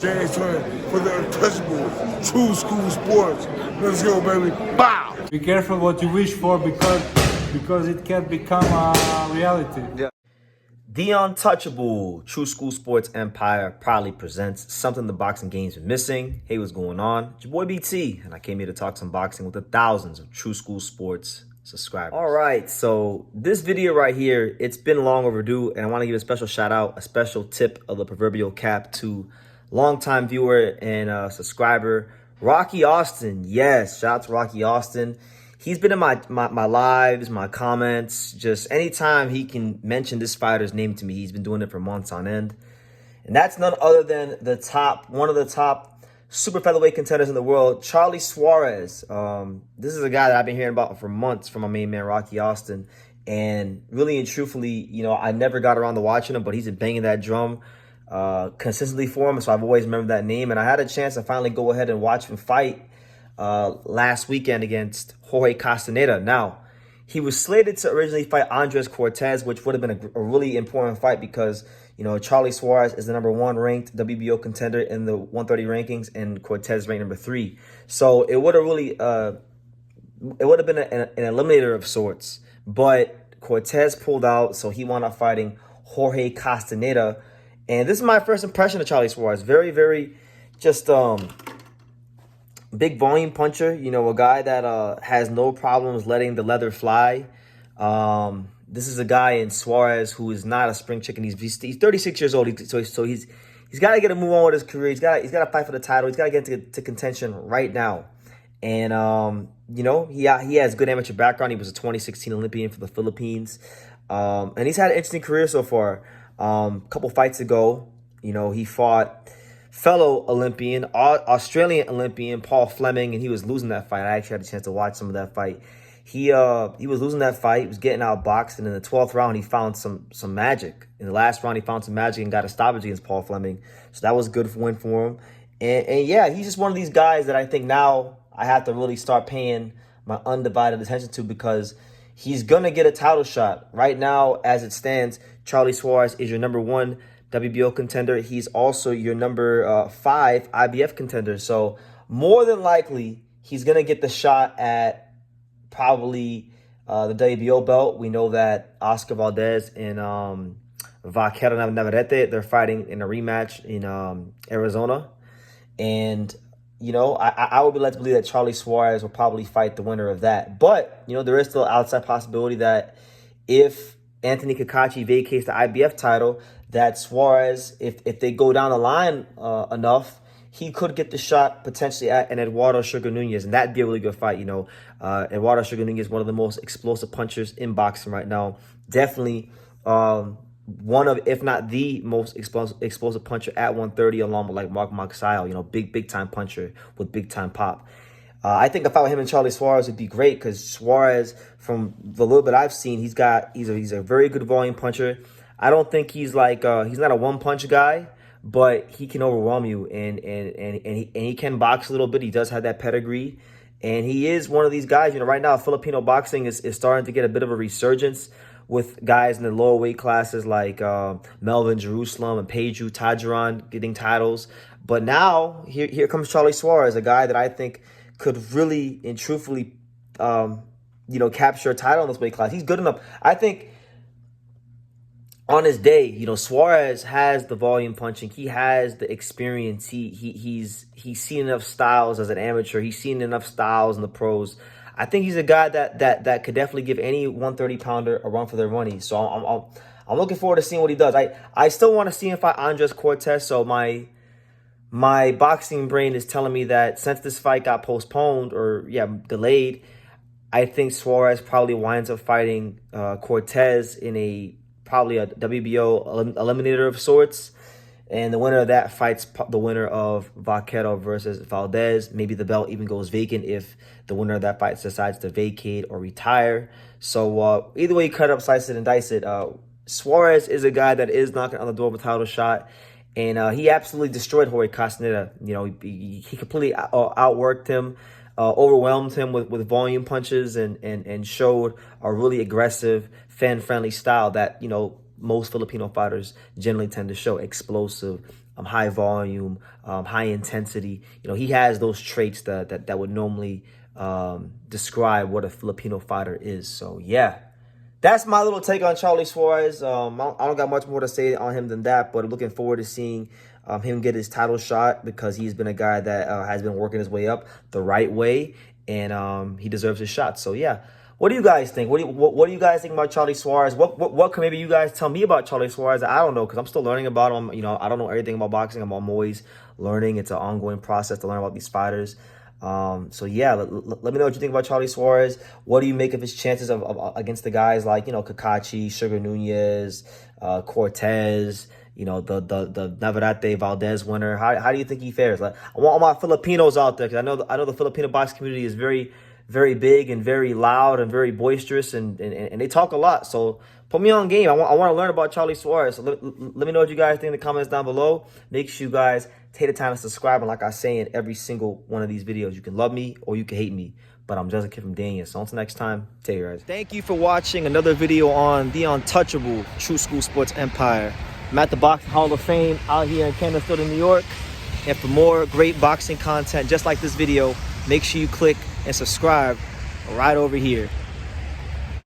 James Turner for the untouchable true school sports. Let's go, baby. Bow! Be careful what you wish for because it can become a reality. Yeah. The untouchable True School Sports Empire proudly presents something the boxing game's been missing. Hey, what's going on? It's your boy BT, and I came here to talk some boxing with the thousands of True School Sports subscribers. All right, so this video right here, it's been long overdue, and I want to give a special shout out, a special tip of the proverbial cap to longtime viewer and subscriber Rocky Austin. Yes, shout out to Rocky Austin. He's been in my lives, my comments, just anytime he can mention this fighter's name to me, he's been doing it for months on end. And that's none other than one of the top super featherweight contenders in the world, Charley Suarez. This is a guy that I've been hearing about for months from my main man, Rocky Austin. And really and truthfully, you know, I never got around to watching him, but he's been banging that drum consistently for him. So I've always remembered that name. And I had a chance to finally go ahead and watch him fight last weekend against Jorge Castaneda. Now, he was slated to originally fight Andres Cortez, which would have been a really important fight because, you know, Charley Suarez is the #1 ranked WBO contender in the 130 rankings, and Cortez ranked #3. So it would have really, it would have been an eliminator of sorts. But Cortez pulled out, so he wound up fighting Jorge Castaneda. And this is my first impression of Charley Suarez. Very, very just big volume puncher, you know, a guy that has no problems letting the leather fly. This is a guy in Suarez who is not a spring chicken. He's 36 years old, so he's got to get a move on with his career. He's got to fight for the title. He's got to get into contention right now. And you know, he has good amateur background. He was a 2016 Olympian for the Philippines, and he's had an interesting career so far. A couple fights ago, you know, he fought fellow Olympian, Australian Olympian Paul Fleming, and he was losing that fight. I actually had a chance to watch some of that fight. He was losing that fight. He was getting outboxed, and in the 12th round, he found some magic. In the last round, he found some magic and got a stoppage against Paul Fleming. So that was a good win for him. And yeah, he's just one of these guys that I think now I have to really start paying my undivided attention to because he's going to get a title shot. Right now, as it stands, Charley Suarez is your #1 WBO contender. He's also your #5 IBF contender. So more than likely, he's going to get the shot at probably the WBO belt. We know that Oscar Valdez and Vaquero Navarrete, they're fighting in a rematch in Arizona. And, you know, I would be led to believe that Charley Suarez will probably fight the winner of that. But, you know, there is still an outside possibility that if Anthony Kakachi vacates the IBF title, that Suarez, if they go down the line enough, he could get the shot potentially at an Eduardo Sugar Nunez, and that'd be a really good fight. You know, Eduardo Sugar Nunez is one of the most explosive punchers in boxing right now. Definitely one of, if not the most explosive puncher at 130, along with like Mark Magsayo, you know, big time puncher with big time pop. I think if I were him and Charley Suarez, would be great because Suarez, from the little bit I've seen, he's a very good volume puncher. I don't think he's like he's not a one punch guy, but he can overwhelm you and he can box a little bit. He does have that pedigree, and he is one of these guys. You know, right now Filipino boxing is starting to get a bit of a resurgence with guys in the lower weight classes like Melvin Jerusalem and Peju Tajiron getting titles. But now here comes Charley Suarez, a guy that I think could really and truthfully, you know, capture a title in this weight class. He's good enough. I think on his day, you know, Suarez has the volume punching. He has the experience. He's seen enough styles as an amateur. He's seen enough styles in the pros. I think he's a guy that could definitely give any 130-pounder a run for their money. So I'm looking forward to seeing what he does. I still want to see him fight Andres Cortez. So my boxing brain is telling me that since this fight got postponed or delayed, I think Suarez probably winds up fighting Cortez in probably a WBO eliminator of sorts. And the winner of that fights the winner of Vaquero versus Valdez. Maybe the belt even goes vacant if the winner of that fight decides to vacate or retire. So either way you cut it up, slice it, and dice it. Suarez is a guy that is knocking on the door of a title shot. And he absolutely destroyed Jorge Castaneda. You know, he completely outworked him, overwhelmed him with volume punches and showed a really aggressive, fan-friendly style that, you know, most Filipino fighters generally tend to show. Explosive, high volume, high intensity. You know, he has those traits that would normally describe what a Filipino fighter is. So yeah, that's my little take on Charley Suarez. I don't got much more to say on him than that, but I'm looking forward to seeing him get his title shot, because he's been a guy that has been working his way up the right way, and he deserves his shot. So yeah, what do you guys think? What do you guys think about Charley Suarez? What can maybe you guys tell me about Charley Suarez? I don't know, because I'm still learning about him. You know, I don't know everything about boxing. I'm always learning. It's an ongoing process to learn about these fighters. So yeah, let me know what you think about Charley Suarez. What do you make of his chances of against the guys like, you know, Kakachi, Sugar Nunez, Cortez, you know, the Navarrete Valdez winner? How do you think he fares? Like, I want all my Filipinos out there, because I know the Filipino boxing community is very, very big and very loud and very boisterous, and they talk a lot. So put me on game. I want to learn about Charley Suarez. So let me know what you guys think in the comments down below. Make sure you guys take the time to subscribe. And like I say in every single one of these videos, you can love me or you can hate me, but I'm just a kid from Dania. So until next time, take care, guys. Thank you for watching another video on the untouchable True School Sports Empire. I'm at the Boxing Hall of Fame out here in Canterbury, New York. And for more great boxing content just like this video, make sure you click and subscribe right over here.